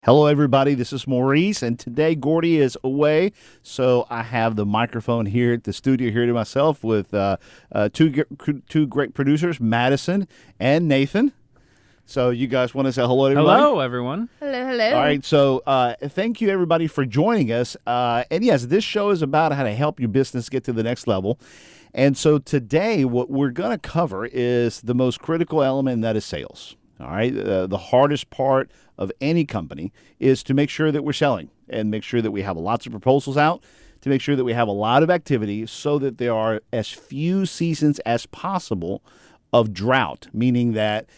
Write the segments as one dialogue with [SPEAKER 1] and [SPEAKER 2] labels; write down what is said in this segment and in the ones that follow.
[SPEAKER 1] Hello, everybody. This is Maurice, and today Gordy is away, so I have the microphone here at the studio here to myself with two great producers, Madison and Nathan. So you guys want to say hello to everybody?
[SPEAKER 2] Hello, everyone.
[SPEAKER 3] Hello, hello.
[SPEAKER 1] All right, so thank you, everybody, for joining us. And yes, this show is about how to help your business get to the next level. And so today, what we're going to cover is the most critical element, and that is sales. All right, the hardest part of any company is to make sure that we're selling and make sure that we have lots of proposals out, to make sure that we have a lot of activity so that there are as few seasons as possible of drought, meaning that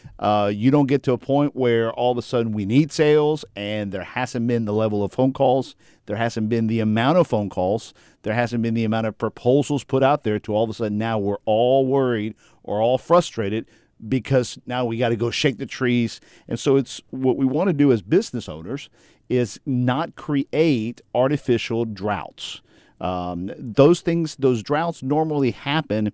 [SPEAKER 1] you don't get to a point where all of a sudden we need sales and there hasn't been the level of phone calls, there hasn't been the amount of phone calls, there hasn't been the amount of proposals put out there to all of a sudden now we're all worried or all frustrated because now we got to go shake the trees. And so it's what we want to do as business owners is not create artificial droughts. Those droughts normally happen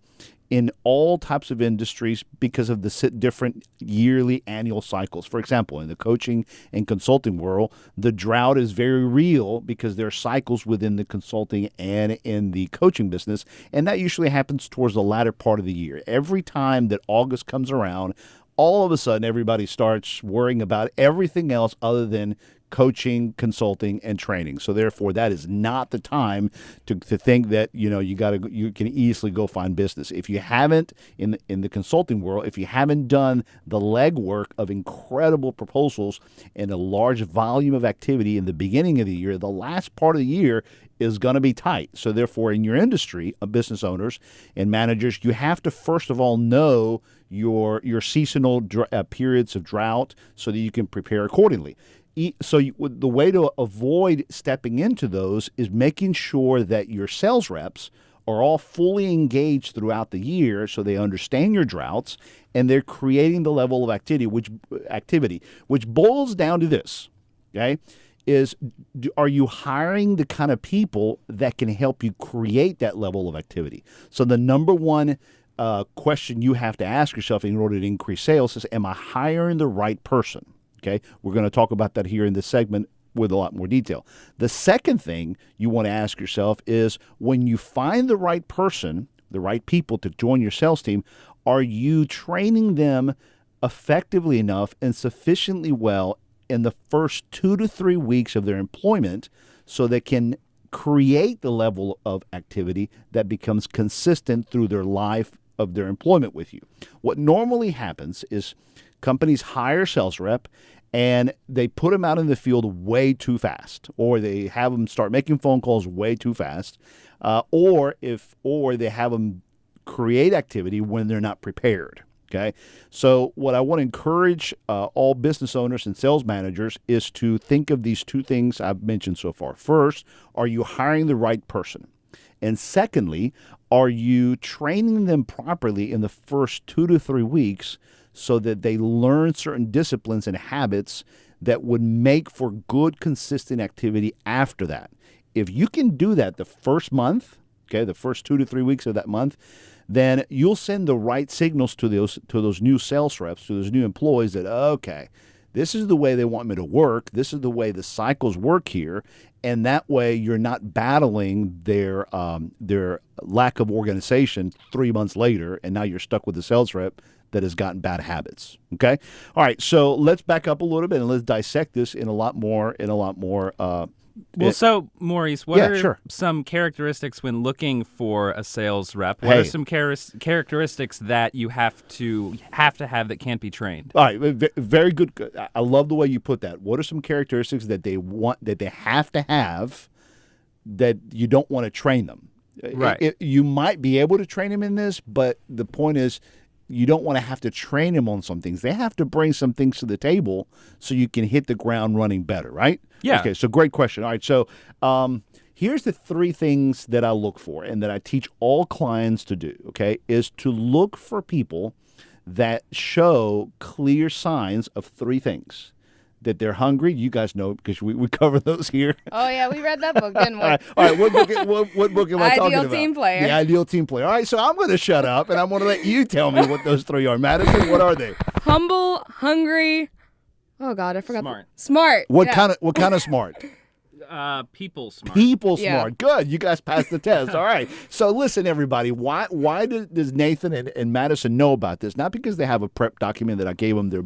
[SPEAKER 1] in all types of industries because of the different yearly annual cycles. For example, in the coaching and consulting world, the drought is very real because there are cycles within the consulting and in the coaching business, and that usually happens towards the latter part of the year. Every time that August comes around, all of a sudden everybody starts worrying about everything else other than coaching, consulting, and training. So therefore, that is not the time to think that you can easily go find business. If you haven't in the consulting world, if you haven't done the legwork of incredible proposals and a large volume of activity in the beginning of the year, the last part of the year is going to be tight. So therefore, in your industry of business owners and managers, you have to first of all know your seasonal periods of drought so that you can prepare accordingly. So the way to avoid stepping into those is making sure that your sales reps are all fully engaged throughout the year so they understand your droughts and they're creating the level of activity, which boils down to this, okay, are you hiring the kind of people that can help you create that level of activity? So the number one question you have to ask yourself in order to increase sales is, am I hiring the right person? Okay, we're going to talk about that here in this segment with a lot more detail. The second thing you want to ask yourself is, when you find the right person, the right people to join your sales team, are you training them effectively enough and sufficiently well in the first 2 to 3 weeks of their employment so they can create the level of activity that becomes consistent through their life of their employment with you? What normally happens is companies hire a sales rep and they put them out in the field way too fast, or they have them start making phone calls way too fast, or they have them create activity when they're not prepared. Okay, so what I want to encourage all business owners and sales managers is to think of these two things I've mentioned so far. First, are you hiring the right person? And secondly, are you training them properly in the first 2 to 3 weeks so that they learn certain disciplines and habits that would make for good, consistent activity after that? If you can do that the first month, okay, the first 2 to 3 weeks of that month, then you'll send the right signals to those new sales reps, to those new employees that, okay, this is the way they want me to work. This is the way the cycles work here. And that way you're not battling their lack of organization 3 months later, and now you're stuck with a sales rep that has gotten bad habits. Okay? All right, so let's back up a little bit and let's dissect this in a lot more.
[SPEAKER 2] So Maurice, what are
[SPEAKER 1] sure.
[SPEAKER 2] some characteristics when looking for a sales rep? What are some characteristics that you have to have that can't be trained?
[SPEAKER 1] All right, very good. I love the way you put that. What are some characteristics that they have to have that you don't want to train them?
[SPEAKER 2] Right.
[SPEAKER 1] You might be able to train them in this, but the point is, you don't want to have to train them on some things. They have to bring some things to the table so you can hit the ground running better, right?
[SPEAKER 2] Yeah.
[SPEAKER 1] Okay, so great question. All right, so here's the 3 things that I look for and that I teach all clients to do, okay, is to look for people that show clear signs of 3 things. That they're hungry. You guys know because we cover those here.
[SPEAKER 3] Oh, yeah, we read that book, didn't we?
[SPEAKER 1] All right. What book am I talking about?
[SPEAKER 3] Ideal Team Player.
[SPEAKER 1] The Ideal Team Player. All right, so I'm going to shut up, and I'm going to let you tell me what those 3 are. Madison, what are they?
[SPEAKER 3] Humble, hungry, Oh God, I forgot.
[SPEAKER 2] Smart.
[SPEAKER 3] Smart.
[SPEAKER 1] What
[SPEAKER 3] yeah.
[SPEAKER 1] kind of smart?
[SPEAKER 2] People smart.
[SPEAKER 1] People
[SPEAKER 3] Yeah.
[SPEAKER 1] smart. Good. You guys passed the test. All right. So listen, everybody. Why does Nathan and Madison know about this? Not because they have a prep document that I gave them their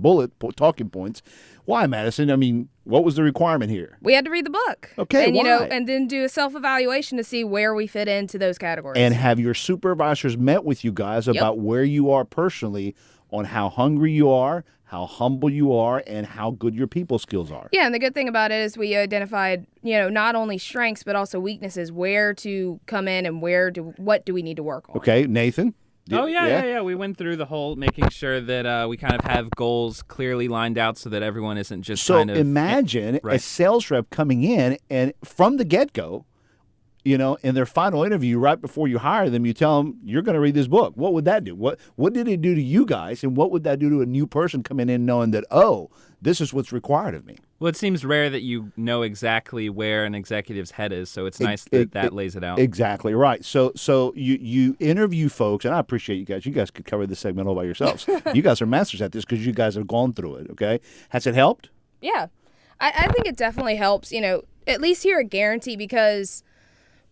[SPEAKER 1] talking points. Why, Madison? I mean, what was the requirement here?
[SPEAKER 3] We had to read the book.
[SPEAKER 1] Okay,
[SPEAKER 3] and you know,
[SPEAKER 1] why?
[SPEAKER 3] and then do a self-evaluation to see where we fit into those categories.
[SPEAKER 1] And have your supervisors met with you guys about where you are personally on how hungry you are, how humble you are, and how good your people skills are.
[SPEAKER 3] Yeah, and the good thing about it is we identified, not only strengths but also weaknesses, where to come in and what do we need to work on.
[SPEAKER 1] Okay, Nathan?
[SPEAKER 2] Oh, yeah. We went through the whole making sure that we kind of have goals clearly lined out so that everyone isn't just
[SPEAKER 1] So
[SPEAKER 2] kind of...
[SPEAKER 1] imagine a sales rep coming in and from the get-go, in their final interview right before you hire them, you tell them, you're going to read this book. What would that do? What did it do to you guys, and what would that do to a new person coming in knowing that, oh, this is what's required of me?
[SPEAKER 2] Well, it seems rare that you know exactly where an executive's head is, so it's nice that lays it out.
[SPEAKER 1] Exactly right. So you interview folks, and I appreciate you guys. You guys could cover this segment all by yourselves. You guys are masters at this because you guys have gone through it, okay? Has it helped?
[SPEAKER 3] Yeah. I think it definitely helps, at least here at Guarantee, because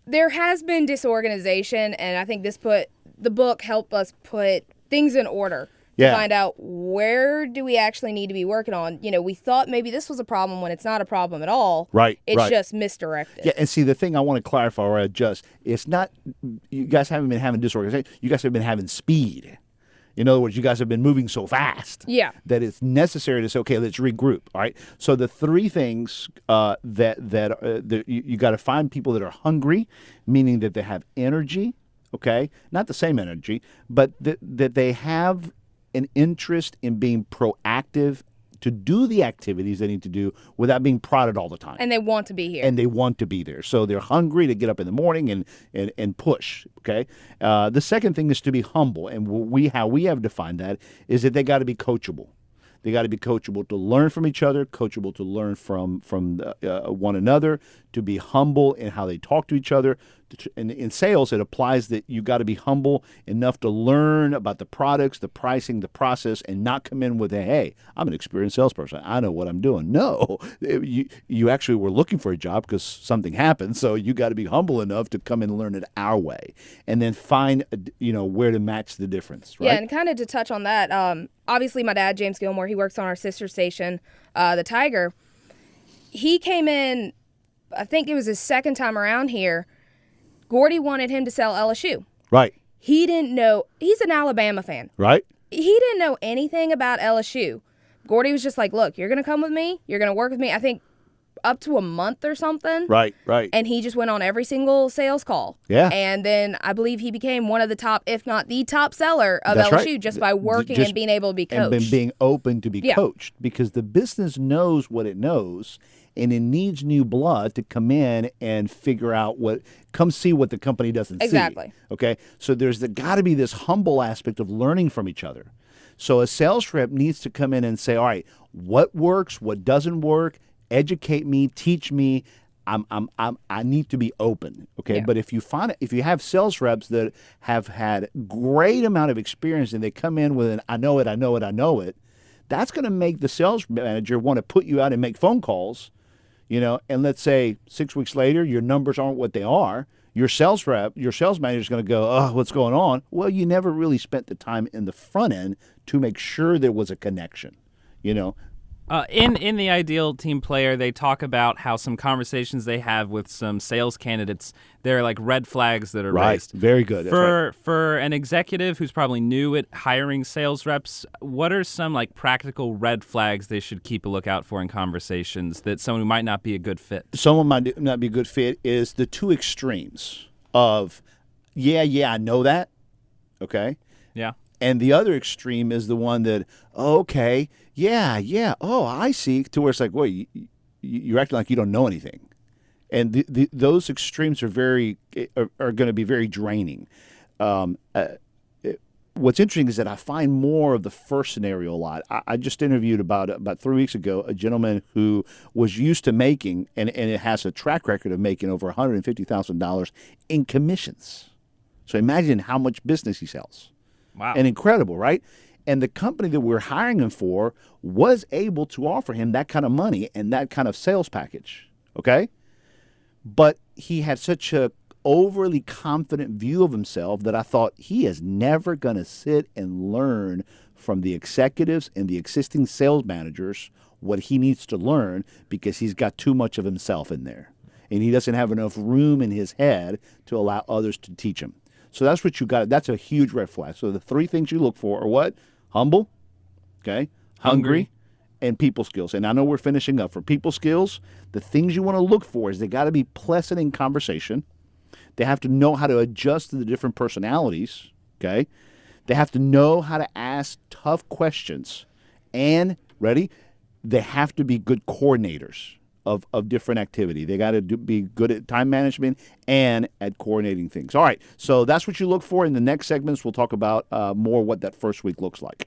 [SPEAKER 3] there has been disorganization, and I think the book helped us put things in order to find out where do we actually need to be working on. We thought maybe this was a problem when it's not a problem at all.
[SPEAKER 1] Right.
[SPEAKER 3] It's just misdirected.
[SPEAKER 1] Yeah, and see, the thing I want to clarify or adjust, it's not, you guys haven't been having disorganization, you guys have been having speed. In other words, you guys have been moving so fast that it's necessary to say, okay, let's regroup. All right. So the three things that you got to find people that are hungry, meaning that they have energy. Okay, not the same energy, but that they have an interest in being proactive to do the activities they need to do without being prodded all the time.
[SPEAKER 3] And they want to be here.
[SPEAKER 1] And they want to be there. So they're hungry to get up in the morning and push, okay? The second thing is to be humble. And how we have defined that is that they got to be coachable. They got to be coachable to learn from each other, coachable to learn from one another, to be humble in how they talk to each other. In sales, it applies that you got to be humble enough to learn about the products, the pricing, the process, and not come in with hey, I'm an experienced salesperson. I know what I'm doing. No, you actually were looking for a job because something happened. So you got to be humble enough to come in and learn it our way, and then find where to match the difference. Right?
[SPEAKER 3] Yeah, and kind of to touch on that, obviously my dad, James Gilmore, he works on our sister station, the Tiger. He came in, I think it was his second time around here. Gordy wanted him to sell LSU.
[SPEAKER 1] Right.
[SPEAKER 3] He didn't know. He's an Alabama fan.
[SPEAKER 1] Right.
[SPEAKER 3] He didn't know anything about LSU. Gordy was just like, look, you're going to come with me. You're going to work with me. I think up to a month or something.
[SPEAKER 1] Right.
[SPEAKER 3] And he just went on every single sales call.
[SPEAKER 1] Yeah.
[SPEAKER 3] And then I believe he became one of the top, if not the top seller of
[SPEAKER 1] That's
[SPEAKER 3] LSU
[SPEAKER 1] right.
[SPEAKER 3] just by working and being able to be coached.
[SPEAKER 1] And being open to be coached, because the business knows what it knows, and it needs new blood to come in and figure out come see what the company doesn't see.
[SPEAKER 3] Exactly.
[SPEAKER 1] Okay? So there's got to be this humble aspect of learning from each other. So a sales rep needs to come in and say, all right, what works, what doesn't work, educate me, teach me. I need to be open, okay?
[SPEAKER 3] Yeah.
[SPEAKER 1] But if you have sales reps that have had great amount of experience and they come in with an I know it, that's going to make the sales manager want to put you out and make phone calls, and let's say 6 weeks later your numbers aren't what they are. Your sales manager is going to go, oh, what's going on? Well, you never really spent the time in the front end to make sure there was a connection,
[SPEAKER 2] In the Ideal Team Player, they talk about how some conversations they have with some sales candidates, they're like red flags that are raised.
[SPEAKER 1] Very good. That's
[SPEAKER 2] For an executive who's probably new at hiring sales reps, what are some like practical red flags they should keep a lookout for in conversations that someone who might not be a good fit?
[SPEAKER 1] Someone might not be a good fit is the two extremes of, I know that, okay?
[SPEAKER 2] Yeah.
[SPEAKER 1] And the other extreme is the one that, oh, okay, yeah, oh, I see, to where it's like, well, you're acting like you don't know anything. And those extremes are going to be very draining. What's interesting is that I find more of the first scenario a lot. I just interviewed about 3 weeks ago a gentleman who was used to making, and it has a track record of making over $150,000 in commissions. So imagine how much business he sells.
[SPEAKER 2] Wow.
[SPEAKER 1] And incredible, right? And the company that we're hiring him for was able to offer him that kind of money and that kind of sales package. Okay? But he had such a overly confident view of himself that I thought he is never going to sit and learn from the executives and the existing sales managers what he needs to learn because he's got too much of himself in there. And he doesn't have enough room in his head to allow others to teach him. So that's what you got. That's a huge red flag. So the three things you look for are what? Humble, okay, hungry, and people skills. And I know we're finishing up. For people skills, the things you want to look for is they got to be pleasant in conversation. They have to know how to adjust to the different personalities, okay? They have to know how to ask tough questions. And, ready, they have to be good coordinators of different activity. They got to be good at time management and at coordinating things. All right, so that's what you look for. In the next segments, we'll talk about more what that first week looks like.